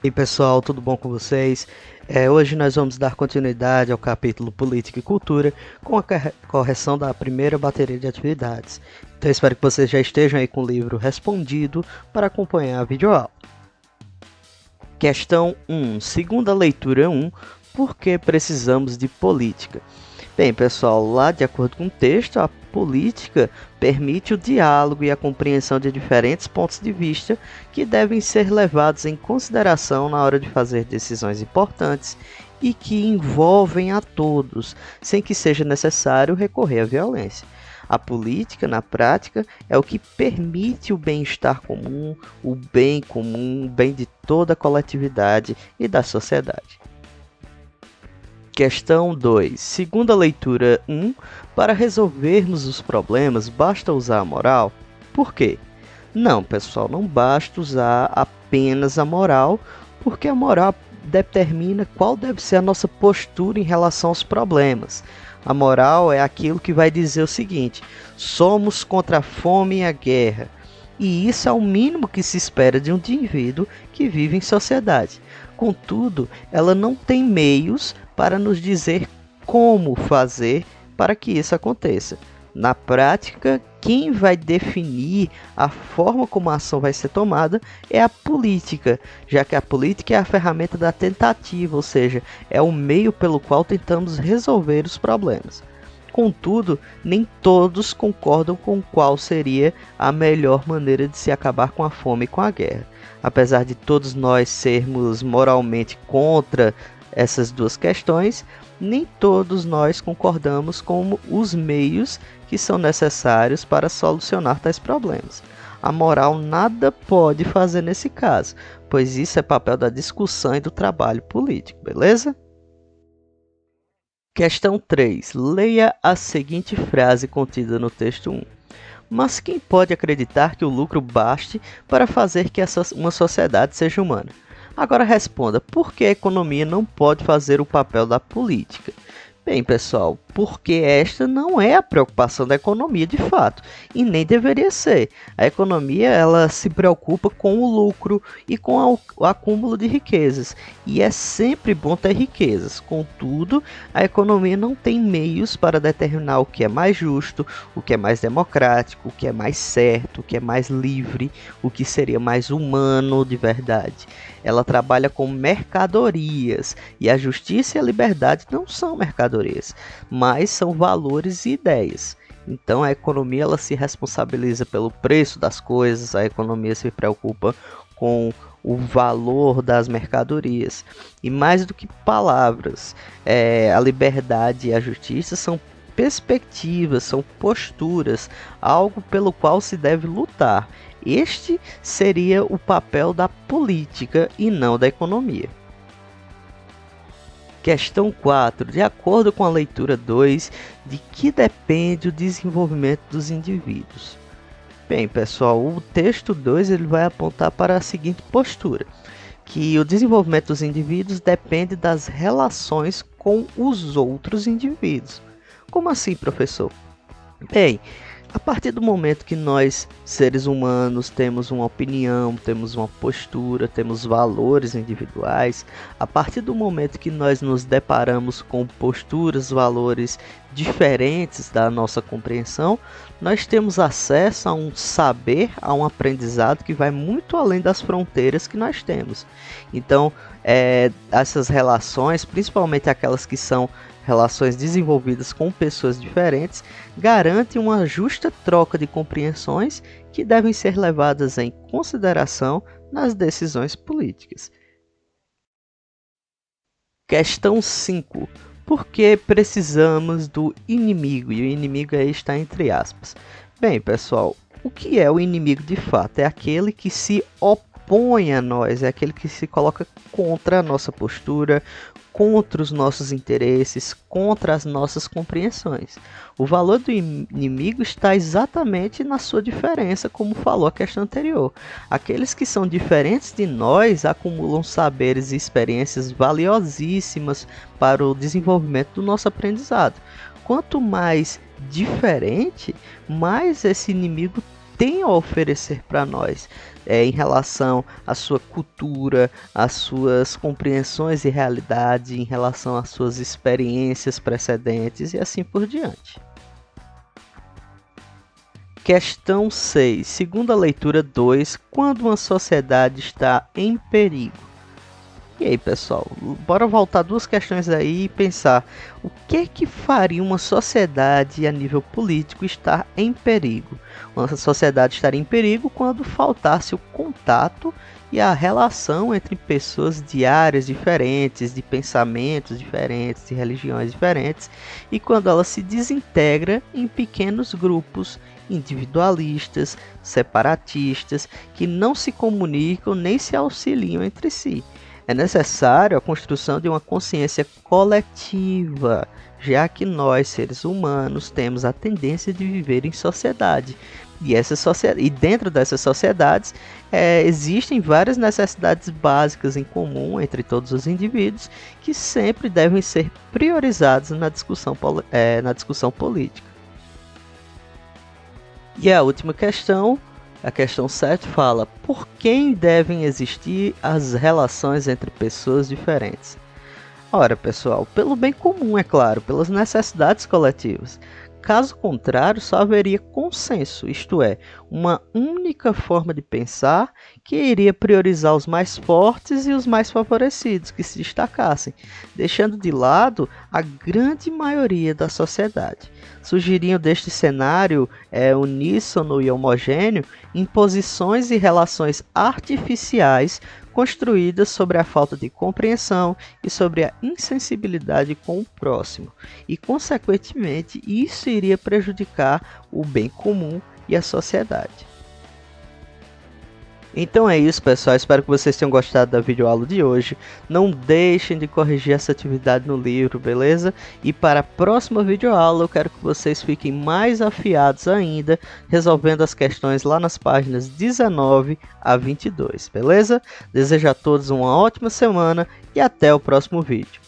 E aí, pessoal, tudo bom com vocês? Hoje nós vamos dar continuidade ao capítulo Política e Cultura com a correção da primeira bateria de atividades. Então espero que vocês já estejam aí com o livro respondido para acompanhar a videoaula. Questão 1, segunda leitura 1, por que precisamos de política? Bem, pessoal, lá de acordo com o texto, a política permite o diálogo e a compreensão de diferentes pontos de vista que devem ser levados em consideração na hora de fazer decisões importantes e que envolvem a todos, sem que seja necessário recorrer à violência. A política, na prática, é o que permite o bem-estar comum, o bem de toda a coletividade e da sociedade. Questão 2. Segunda leitura 1. Para resolvermos os problemas, basta usar a moral? Por quê? Não, pessoal, não basta usar apenas a moral, porque a moral determina qual deve ser a nossa postura em relação aos problemas. A moral é aquilo que vai dizer o seguinte: somos contra a fome e a guerra. E isso é o mínimo que se espera de um indivíduo que vive em sociedade. Contudo, ela não tem meios para nos dizer como fazer para que isso aconteça. Na prática, quem vai definir a forma como a ação vai ser tomada é a política, já que a política é a ferramenta da tentativa, ou seja, é o meio pelo qual tentamos resolver os problemas. Contudo, nem todos concordam com qual seria a melhor maneira de se acabar com a fome e com a guerra. Apesar de todos nós sermos moralmente contra essas duas questões, nem todos nós concordamos com os meios que são necessários para solucionar tais problemas. A moral nada pode fazer nesse caso, pois isso é papel da discussão e do trabalho político, beleza? Questão 3. Leia a seguinte frase contida no texto 1. Mas quem pode acreditar que o lucro baste para fazer que uma sociedade seja humana? Agora responda, por que a economia não pode fazer o papel da política? Bem, pessoal, porque esta não é a preocupação da economia de fato, e nem deveria ser. A economia ela se preocupa com o lucro e com o acúmulo de riquezas, e é sempre bom ter riquezas. Contudo, a economia não tem meios para determinar o que é mais justo, o que é mais democrático, o que é mais certo, o que é mais livre, o que seria mais humano de verdade. Ela trabalha com mercadorias, e a justiça e a liberdade não são mercadorias, mas são valores e ideias. Então a economia ela se responsabiliza pelo preço das coisas, a economia se preocupa com o valor das mercadorias. E mais do que palavras, a liberdade e a justiça são perspectivas, são posturas, algo pelo qual se deve lutar. Este seria o papel da política e não da economia. Questão 4. De acordo com a leitura 2, de que depende o desenvolvimento dos indivíduos? Bem, pessoal, o texto 2 ele vai apontar para a seguinte postura, que o desenvolvimento dos indivíduos depende das relações com os outros indivíduos. Como assim, professor? Bem, a partir do momento que nós, seres humanos, temos uma opinião, temos uma postura, temos valores individuais, a partir do momento que nós nos deparamos com posturas, valores diferentes da nossa compreensão, nós temos acesso a um saber, a um aprendizado que vai muito além das fronteiras que nós temos. Então, essas relações, principalmente aquelas que são relações desenvolvidas com pessoas diferentes, garantem uma justa troca de compreensões que devem ser levadas em consideração nas decisões políticas. Questão 5. Por que precisamos do inimigo? E o inimigo aí está entre aspas. Bem, pessoal, o que é o inimigo de fato? É aquele que se opõe a nós, é aquele que se coloca contra a nossa postura, contra os nossos interesses, contra as nossas compreensões. O valor do inimigo está exatamente na sua diferença, como falou a questão anterior. Aqueles que são diferentes de nós acumulam saberes e experiências valiosíssimas para o desenvolvimento do nosso aprendizado. Quanto mais diferente, mais esse inimigo tem a oferecer para nós em relação à sua cultura, às suas compreensões de realidade, em relação às suas experiências precedentes e assim por diante. Questão 6. Segunda leitura 2. Quando uma sociedade está em perigo? E aí, pessoal, bora voltar 2 questões aí e pensar o que faria uma sociedade a nível político estar em perigo? Uma sociedade estaria em perigo quando faltasse o contato e a relação entre pessoas de áreas diferentes, de pensamentos diferentes, de religiões diferentes, e quando ela se desintegra em pequenos grupos individualistas, separatistas, que não se comunicam nem se auxiliam entre si. É necessário a construção de uma consciência coletiva, já que nós, seres humanos, temos a tendência de viver em sociedade. E dentro dessas sociedades existem várias necessidades básicas em comum entre todos os indivíduos que sempre devem ser priorizadas na discussão política. E a última questão, a questão 7 fala: por quem devem existir as relações entre pessoas diferentes? Ora, pessoal, pelo bem comum, é claro, pelas necessidades coletivas. Caso contrário, só haveria consenso, isto é, uma única forma de pensar que iria priorizar os mais fortes e os mais favorecidos que se destacassem, deixando de lado a grande maioria da sociedade. Surgiriam deste cenário uníssono e homogêneo imposições e relações artificiais construídas sobre a falta de compreensão e sobre a insensibilidade com o próximo, e consequentemente isso iria prejudicar o bem comum e a sociedade. Então é isso, pessoal, espero que vocês tenham gostado da videoaula de hoje. Não deixem de corrigir essa atividade no livro, beleza? E para a próxima videoaula eu quero que vocês fiquem mais afiados ainda, resolvendo as questões lá nas páginas 19 a 22, beleza? Desejo a todos uma ótima semana e até o próximo vídeo.